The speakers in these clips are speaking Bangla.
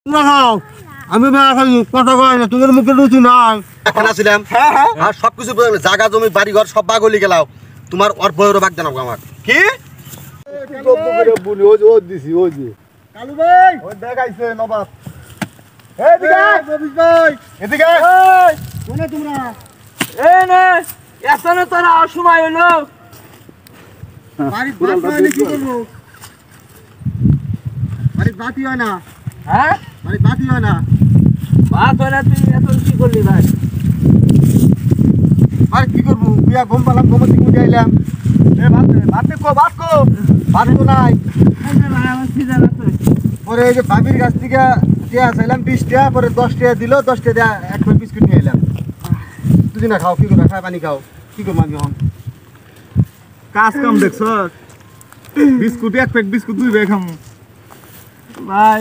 তোমরা খাও আমি কথা কই না তোমার মুখে রুচি নাই এখন আসিলাম আর সবকিছু জায়গা জমি বাড়ি ঘর সব বাগলি গেলাও তোমার ওর বইয়েরও বাগ জানাবো আমার কি বলি ও দিছি ওই যে কালু ভাই ওই দেখাইছে নবাব এদিকে নবীস ভাই এদিকে এই কোনে তোমরা না এখনো তোরা অসময় হলো বাড়ি বাত হয় কি করব বাড়ি বাতি হয় না হ্যাঁ বাড়ি বাতি হয় না বাত হয় না তুই এখন কি করলি ভাই আর কি করব বিয়া গম পালাম গম থেকে উঠে আইলাম এ ভাত তো নাই ভাই আমার সিজন আছে পরে এই যে ভাবির কাছ থেকে টিয়া চাইলাম 20 টাকা পরে 10 টাকা দিল 10 টাকা এক প্লেট বিস্কুট নিয়ে এলাম তুই না খাও কি করে খাই পানি খাও কি করব আমি এখন কাজ কাম দেখছ বিস্কুট এক প্যাকেট বিস্কুট দুই ব্যাগ খাম ভাই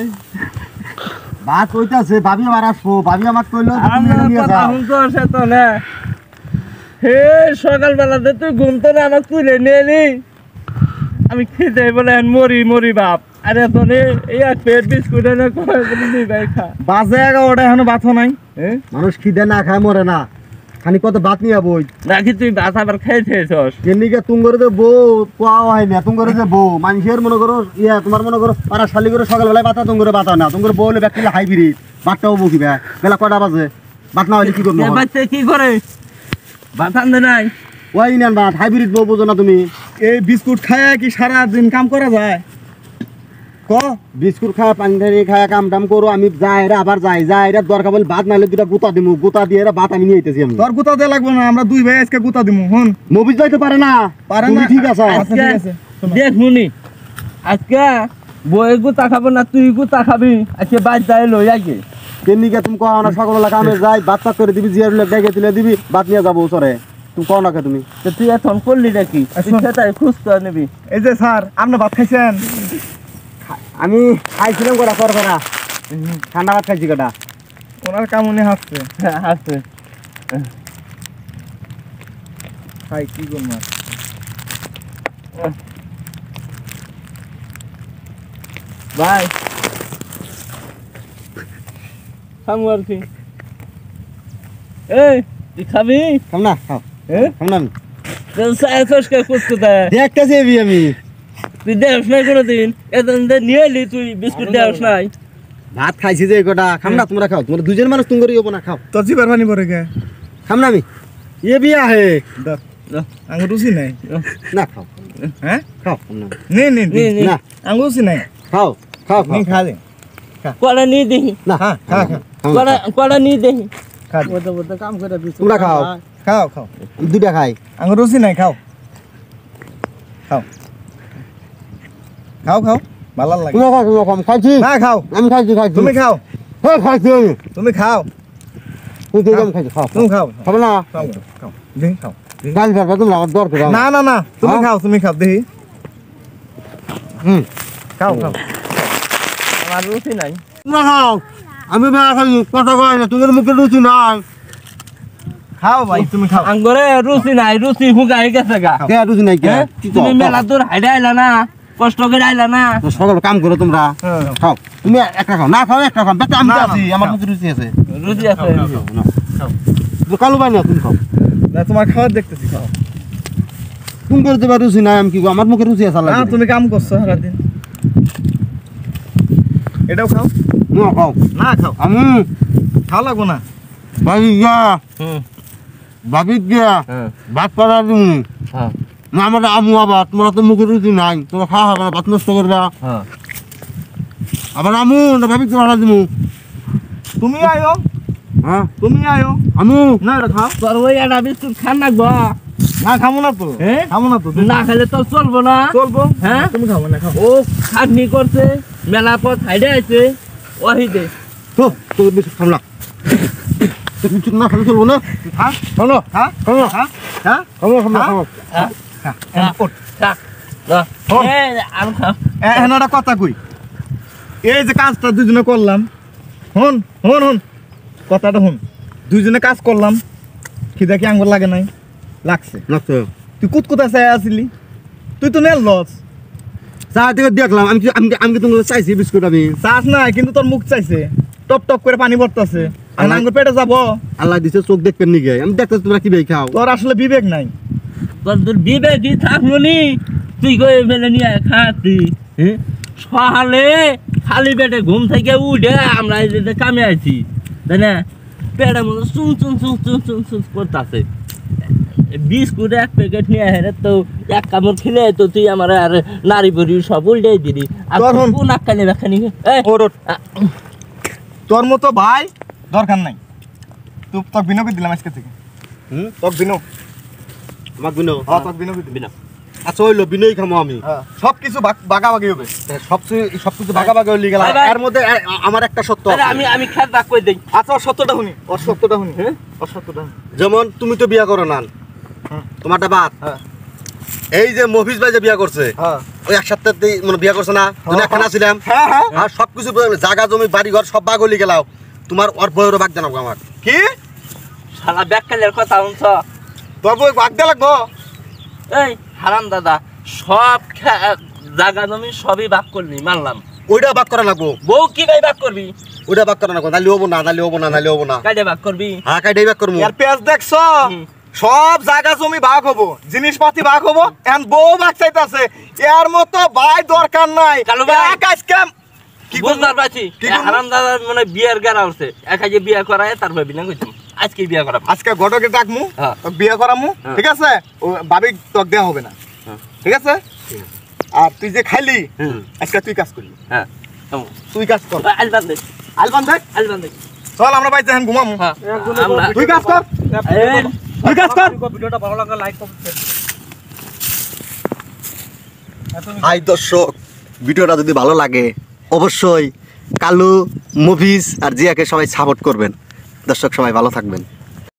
ভাত কইতাছে ভাবি আমার আসবো ভাবি আমার কইলো আমি কথা শুনতে আসে তো না হে সকালবেলাতে তুই ঘুমতো না আমার তুলে নিয়ে এলি আমি খেতে বলে মরি বাপ আরে তো এই এক প্লেট বিস্কুট এনে কয় বলি নি ভাই খা বাজে 11টা এখনো ভাত নাই মানুষ খিদে না খায় মরে না খানি কত ভাত নিয়ে বই নাকি তুই ভাত আবার খাইতেছস কেনিকে তুঙ্গরে যে বউ পাওয়া হয় না তুঙ্গরে যে বউ মানুষের মনে করো তোমার মনে করো পাড়া শালি করে সকালবেলায় বাতা তুঙ্গরে বাতা না তুঙ্গরে বউ হলে ব্যক্তি হাইব্রিড ভাতটাও বকিবে বেলা কটা বাজে ভাত না হলে কি করবো বাচ্চা কি করে ভাত আনতে নাই ওই নেন ভাত হাইব্রিড বউ বোঝো না তুমি এই বিস্কুট খায় কি সারা দিন কাম করা যায় ক বিস্কুট খায় পানি টানি খায় কাম টাম করো আমি যাই রে আবার যাই রে দরকার বলে ভাত নাহলে দুটা গুতা দিমু গুতা দিয়ে ভাত আমি নিয়ে আইতেছি আমি তোর গুতা দেয়া লাগবে না আমরা দুই ভাই আজকে গুতা দিমু হন মবিজ যাইতে পারে না তুমি ঠিক আছে আচ্ছা ঠিক আছে দেখ মুনি আজকে বই গুতা খাবো না তুই গুতা খাবি আজকে বাদ যাই লই আগে কেনিকে তুমি কও না সকালবেলা কামে যাই ভাত পাক করে দিবি জিয়ার ব্যাগে তুলে দিবি ভাত নিয়ে যাবো সরে তুমি কও না কে তুমি তো তুই এখন করলি নাকি সেটাই খুঁজ করে নিবি এই যে স্যার আপনি ভাত খাইছেন আমি খাইছিলাম কটা করা ঠান্ডা ভাত খাইছি কটা ওনার কামুনি হাসছে আছে খাই কি করবো ভাই খামু আর কি এই তুই খাবি খাম না খাও খাম না আমি দেখতেছি আমি তুই দেখ নাই কোনোদিন এতদিন নিয়ে এলি তুই বিস্কুট দেওয়াস নাই ভাত খাইছি যে কটা খাম না তোমরা খাও তোমরা দুজন মানুষ তুমি করিও না খাও তোর জিবার পানি পরে গে খাম না আমি এ বিয়া হে আঙ্গুর রুচি নাই না খাও হ্যাঁ খাও না নে নে না আঙ্গুর রুচি নাই খাও খাও নি খা দে কড়া নিয়ে দেখি না হ্যাঁ খা কড়া নিয়ে দেখি খা কাম করে তোমরা খাও খাও খাও আমি দুইটা খাই আঙ্গুর রুচি নাই খাও খাও খাও খাও ভালো লাগে তুমি খাও আমি খাইছি না খাও আমি খাইছি তুমি খাও হ্যাঁ খাইছি আমি তুমি খাও তুমি আমি খাইছি খাও তুমি খাও খাবে না খাও খাও দেখি খাও গান ফেলবে তুমি আমার দরকার না না না তুমি খাও দেখি খাও খাও আমার রুচি নাই তোমরা খাও আমি কথা কই না তোমার মুখে রুচি নাই খাও ভাই তুমি খাও আঙ্গরে রুচি নাই রুচি হুগাই গেছে গা কে রুচি নাই কে তুমি মেলা দূর হাইডা আইলা না কষ্ট করে আইলা না সকাল কাম করো তোমরা খাও তুমি একটা খাও না খাও একটা খাও বেটা আমি আছি আমার মুখে রুচি আছে রুচি আছে কালু ভাই না তুমি খাও না তোমার খাবার দেখতেছি খাও তুমি করে দেবা রুচি নাই আমি কি আমার মুখে রুচি আছে না তুমি কাম করছো সারাদিন এটাও খাও না খাও না খাও আমি খাও লাগবো না ভাই গিয়া ভাবি গিয়া ভাত পাড়া তুমি না আমার আমু আবার তোমরা তো মুখে রুচি নাই তোমরা খাওয়া হবে না ভাত নষ্ট করবা আবার আমু না ভাবি তোমার দিমু তুমি আয়ো হ্যাঁ তুমি আয়ো আমু না এটা খাও তোর ওই একটা বিস্কুট খান নাকবো না খাবো না তো খাবো না তো না খেলে তো চলবো না চলবো হ্যাঁ তুমি খাবো না খাও ও খাটনি করছে মেলা পথ হাইডে আছে ওই দে তো তোর বেশি খাম না কিছু না খালি চলবো না হ্যাঁ খাও হ্যাঁ খাও হ্যাঁ হ্যাঁ খাও খাও এখন একটা কথা কই এই যে কাজটা দুজনে করলাম হন হন হন কথাটা হন দুজনে কাজ করলাম খিদা কি আঙ্গুর লাগে নাই লাগছে লাগছে তুই কুতকুতা চাই আসিলি তুই তো নেল লস চা থেকে দেখলাম আমি কি তোমাকে চাইছি বিস্কুট আমি চাস না কিন্তু তোর মুখ চাইছে টপ টপ করে পানি পড়তেছে আর আঙ্গুর পেটে যাবো আল্লাহ দিছে চোখ দেখবেন নিগে আমি দেখতে তোমরা কি ভাই খাও তোর আসলে বিবেক নাই তোর বিবেকই থাকলো নি তুই কই ফেলে নিয়ে খাতি সকালে খালি পেটে ঘুম থেকে উঠে আমরা এই যে কামে আছি তাই না পেটের মধ্যে চুন চুন চুন চুন চুন চুন করতেছে বিস্কুট এক প্যাকেট নিয়ে হেরে তো এক কামড় খেলে তো তুই আমার আর নারী বড়ি সব উল্টে দিলি আর তোর হন। কোন আক্কালে ব্যাখ্যানি তোর মতো ভাই দরকার নাই তুই তোর বিনকে দিলাম আজকে থেকে তোর বিনো আমাক বিনো তোর বিনকে দিবি না আচ্ছা হইলো বিনয় খামো আমি সব কিছু বাগাবাগি হবে সবকিছু ভাগাভাগি হয়ে গেল ভাই, ভাই। এর মধ্যে আমার একটা সত্য আরে আছে। আমি খেত বাক করে দিই আচ্ছা ওর সত্যটা শুনি ওর সত্যটা শুনি ওর সত্যটা শুনি যেমন তুমি তো বিয়া করো না তোমারটা বাদ হ্যাঁ। এই যে মফিজ ভাই যে বিয়া করছে হ্যাঁ ওই এক সপ্তাহতেই মানে বিয়া করছে না তুমি একখানা ছিলাম হ্যাঁ হ্যাঁ আর সবকিছু জায়গা জমি বাড়ি ঘর সব বাগলি গেলাও তোমার ওর বইয়েরও বাগ জানাবো আমার কি শালা ব্যাখ্যালের কথা শুনছ তোর বই বাগ দেয়া লাগবো এই হারাম দাদা সব জায়গা জমি সবই ভাগ করলি মানলাম ওইটা বাগ করা লাগবো বউ কি ভাই ভাগ করবি ওইটা বাগ করা লাগবো নালি হবো না নালি হবো না নালি হবো না কাজে ভাগ করবি হ্যাঁ কাইটাই বাগ করবো এর পেঁয়াজ দেখছো হুম। সব জায়গা জমি ভাগ হবো জিনিসপাতি ভাগ হবো এখন বউ ভাগ চাইতাছে এর মতো ভাই দরকার নাই কালু ভাই। এক আজকে কি বুঝতে পারছি কি করবো? হারাম দাদা মানে বিয়ের গাড়া উঠছে এক যে বিয়ে করায় তার ভাবি না কইতাম আজকে বিয়ে করা আজকে ঘটকে ডাকমু হ্যাঁ। তোকে বিয়ে করামু হ্যাঁ। ঠিক আছে ও ভাবি তোকে দেওয়া হবে না হ্যাঁ। ঠিক আছে আর তুই যে খাইলি হুম। আজকে তুই কাজ করলি হ্যাঁ তুই কাজ কর আলবান দেখ আলবান দেখ আলবান দেখ চল আমরা বাইতে এখন ঘুমামু হ্যাঁ আমরা তুই কাজ কর এই, তুই কাজ কর হাই দর্শক ভিডিওটা যদি ভালো লাগে অবশ্যই কালু মুভিজ আর জিয়াকে সবাই সাপোর্ট করবেন দর্শক সবাই ভালো থাকবেন